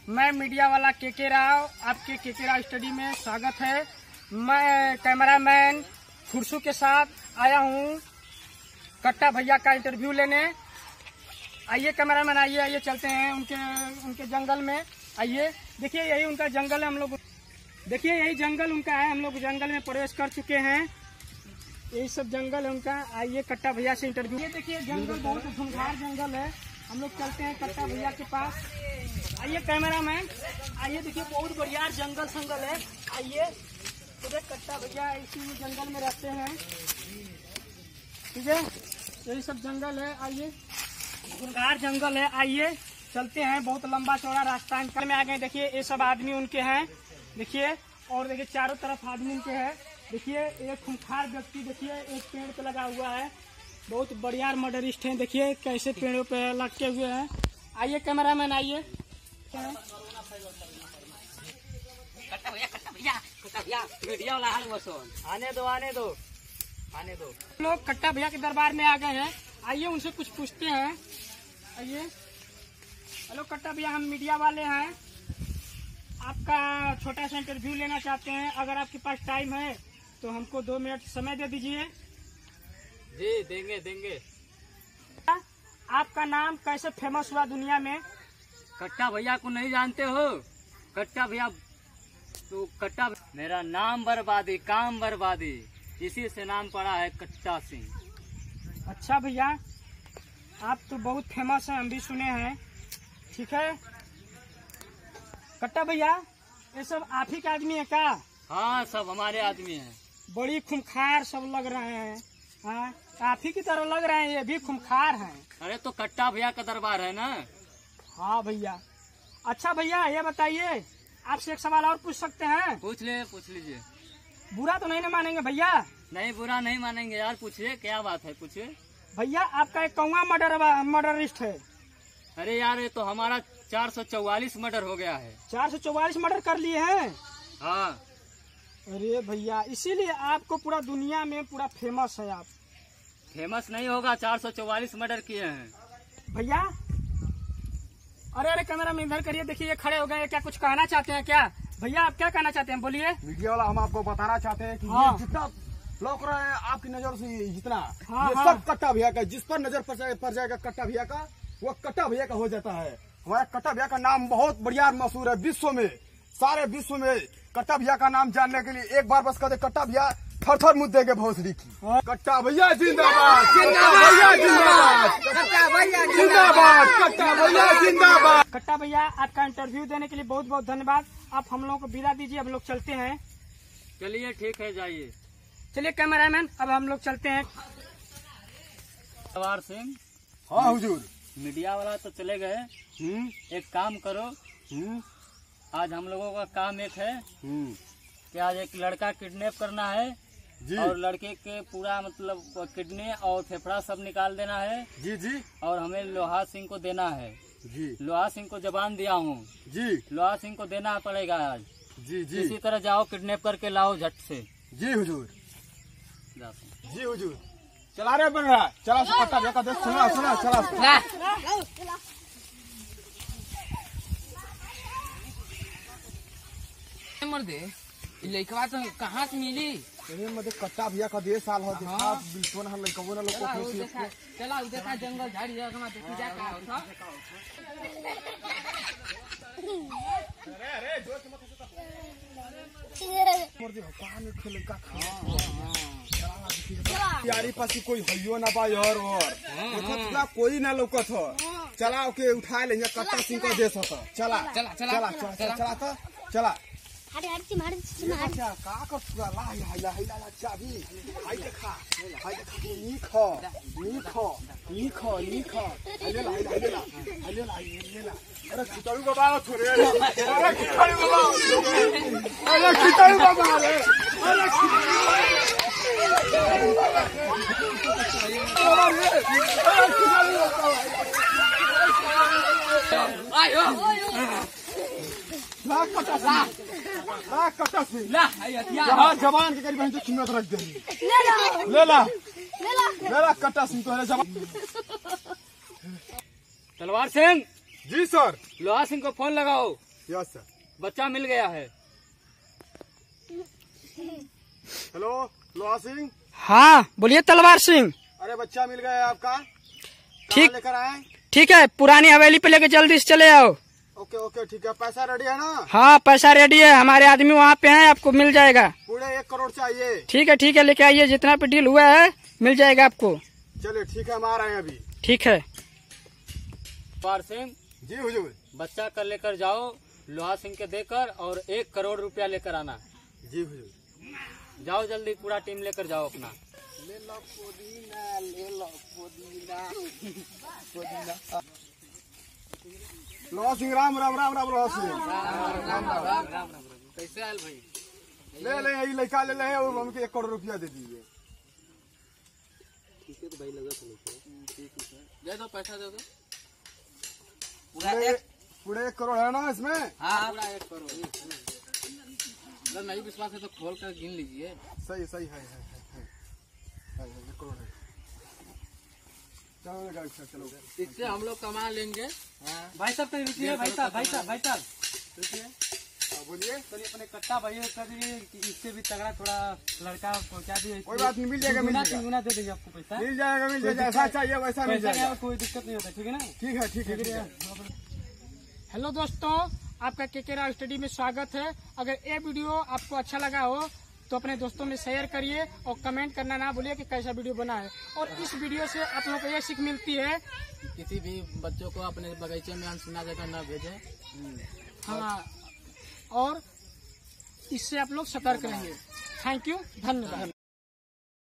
मैं मीडिया वाला के राव, आपके के राव स्टडी में स्वागत है। मैं कैमरामैन खुर्सू के साथ आया हूँ कट्टा भैया का इंटरव्यू लेने। आइए कैमरामैन, आइए चलते हैं उनके जंगल में। आइए, देखिए यही उनका जंगल है। हम लोग देखिए यही जंगल उनका है। हम लोग जंगल में प्रवेश कर चुके हैं। यही सब जंगल है उनका। आइए कट्टा भैया से इंटरव्यू। ये देखिए जंगल बहुत घुमघार जंगल है। हम लोग चलते हैं कट्टा भैया के पास। आइए कैमरामैन, आइए देखिए बहुत बढ़िया जंगल है। आइए कट्टा भैया इसी जंगल में रहते हैं। ठीक है, यही सब जंगल है। आइए घुमघार जंगल है। आइए चलते हैं। बहुत लंबा चौड़ा रास्ता है। में आ गए। देखिए ये सब आदमी उनके हैं। देखिए, और देखिए चारों तरफ आदमी उनके हैं। देखिए एक खूंखार व्यक्ति देखिए एक पेड़ पे लगा हुआ है। बहुत बढ़िया मर्डरिस्ट हैं। देखिए कैसे पेड़ों पे लटके हुए हैं। आइए कैमरामैन, आइए। आने दो। लोग कट्टा भैया के दरबार में आ गए हैं। आइए उनसे कुछ पूछते हैं। आइए। हेलो कट्टा भैया, हम मीडिया वाले हैं। आपका छोटा सा इंटरव्यू लेना चाहते हैं। अगर आपके पास टाइम है तो हमको 2 मिनट समय दे दीजिए। जी देंगे। आपका नाम कैसे फेमस हुआ दुनिया में? कट्टा भैया को नहीं जानते हो? कट्टा भैया तो कट्टा मेरा नाम बर्बादी, काम बर्बादी, इसी से नाम पड़ा है कट्टा सिंह। अच्छा भैया, आप तो बहुत फेमस हैं, हम भी सुने हैं। ठीक है कट्टा भैया, ये सब आप ही के आदमी है क्या? हाँ, सब हमारे आदमी हैं। बड़ी खूंखार सब लग रहे हैं। हाँ, आप ही की तरह लग रहे हैं। ये भी खूंखार हैं। अरे तो कट्टा भैया का दरबार है ना। हाँ भैया। अच्छा भैया, ये बताइए, आपसे एक सवाल और पूछ सकते हैं? पूछ लीजिए। बुरा तो नहीं ना मानेंगे भैया? नहीं, बुरा नहीं मानेंगे यार। पूछिए, क्या बात है, पूछिए। भैया आपका एक कौवा मर्डरिस्ट है। अरे यार, ये तो हमारा 444 मर्डर हो गया है। 444 मर्डर कर लिए हैं? हाँ। अरे भैया, इसीलिए आपको पूरा दुनिया में पूरा फेमस है। आप फेमस नहीं होगा, 444 मर्डर किए हैं भैया। अरे कैमरा में इधर करिए। देखिए ये खड़े हो गए। क्या कुछ कहना चाहते हैं क्या? भैया आप क्या कहना चाहते हैं, बोलिए। मीडिया वाला, हम आपको बताना चाहते हैं कि हाँ। ये जितना लौक रहा है आपकी नजर से, जितना हाँ, ये हाँ। सब कट्टा भैया का। जिस पर नजर पड़ जाएगा कट्टा भैया का, वो कट्टा भैया का हो जाता है। हमारा कट्टा भैया का नाम बहुत बढ़िया मशहूर है विश्व में। सारे विश्व में कट्टा भैया का नाम जानने के लिए एक बार बस कहते कट्टा भैया थर मुद्दे के भोसड़ी की। कट्टा भैया जिंदाबाद, कट्टा भैया जिंदाबाद, कट्टा भैया जिंदाबाद, कट्टा भैया जिंदाबाद। कट्टा भैया, आपका इंटरव्यू देने के लिए बहुत बहुत धन्यवाद। आप हम लोगों को विदा दीजिए, हम लोग चलते हैं। चलिए ठीक है, जाइए। चलिए कैमरामैन, अब हम लोग चलते हैं। सवार सिंह। हाँ हुजूर। मीडिया वाला तो चले गए। एक काम करो, आज हम लोगों का काम एक है कि आज एक लड़का किडनैप करना है जी। और लड़के के पूरा मतलब किडनी और फेफड़ा सब निकाल देना है जी। और हमें लोहा सिंह को देना है जी। लोहा सिंह को जबान दिया हूँ जी। लोहा सिंह को देना पड़ेगा आज। जी। इसी तरह जाओ, किडनैप करके लाओ झट से। जी हुजूर। जाओ। जी हुजूर। चला रहे बन रहा। चला कट्टा भैया का देख। सुना चला। मर्दे लड़कवा तो कहाँ से मिली? अरे मधे कट्टा भैया का 10 साल हो देखा। बिल्कुल हम लड़कवो ना लोग को चला देखा जंगल झाड़ी जगह देखी जा का होता। अरे जोर से मत मर दे। कहां में खेले का यारी पासी कोई हइयो ना बा यार। और देखो कोई ना लौकत हो। चला के उठा लेंगे कट्टा सिंह को दे सक। चला क्या का कर पूरा ला चाबी। हाय देखा नीख ले ला। अरे खितारू बाबा थोड़े। अरे खितारू बाबा रे। आयो ला कट्टा सिंह ला हथियार जहाँ जवान के करीब हम तो कीमत रख देंगे। ले ला कट्टा सिंह तो जवान। तलवार सिंह। जी सर। लोहा सिंह को फोन लगाओ। Yes sir. बच्चा मिल गया है। हेलो लोहा सिंह। हाँ बोलिए तलवार सिंह। अरे बच्चा मिल गया है आपका। ठीक। कहाँ लेकर आए? ठीक है, पुरानी हवेली पे लेके जल्दी से चले आओ। ओके ओके ठीक है। पैसा रेडी है ना? हाँ पैसा रेडी है, हमारे आदमी वहाँ पे हैं, आपको मिल जाएगा। पूरे 1 करोड़ चाहिए। ठीक है लेके आइए, जितना पे डील हुआ है मिल जाएगा आपको। चलिए ठीक है, हम आ रहे हैं अभी। ठीक है। पार सिंह, जी हुजूर। बच्चा कर लेकर जाओ लोहा सिंह के देकर, और 1 करोड़ रुपया लेकर आना। जी हुजूर। जाओ जल्दी, पूरा टीम लेकर जाओ अपना। ले लो पुदीना, ले लो पुदीना। लोहा सिंह राम राम राम राम। लोहा सिंह कैसे आयल भाई? ले ले, यही लड़का ले ले और हमके 1 करोड़ रुपया दे दीजिए। दे दो, पैसा दे दो। पूरे 1 करोड़ है ना इसमें? हाँ पूरा 1 करोड़। अगर नहीं विश्वास है तो खोल कर गिन लीजिए। सही सही है 1 करोड़ है। चलो गाड़ी से चलो। इससे हम लोग कमा लेंगे। भाई साहब तो रुकिए, भाई साहब रुकिए। हाँ, बोलिए। चलिए अपने कट्टा भाई कर दीजिए, इससे भी तगड़ा थोड़ा लड़का पहुंचा दिए। कोई बात नहीं, मिल जाएगा मिल जाएगा गुना दे देंगे आपको पैसा। मिल जाएगा मिल जाएगा। जैसा चाहिए वैसा मिल पैसा जाएगा। कोई दिक्कत नहीं होता, ठीक है ना? ठीक है ठीक है ठीक है। हेलो दोस्तों, आपका केके राव स्टडी में स्वागत है। अगर ये वीडियो आपको अच्छा लगा हो तो अपने दोस्तों में शेयर करिए और कमेंट करना ना भूलिए कि कैसा वीडियो बना है। और इस वीडियो से आप लोगों को ये सीख मिलती है, किसी भी बच्चों को अपने बगीचे में अनसुना जगह न भेजें। हाँ, और इससे आप लोग सतर्क रहेंगे। थैंक यू, धन्यवाद।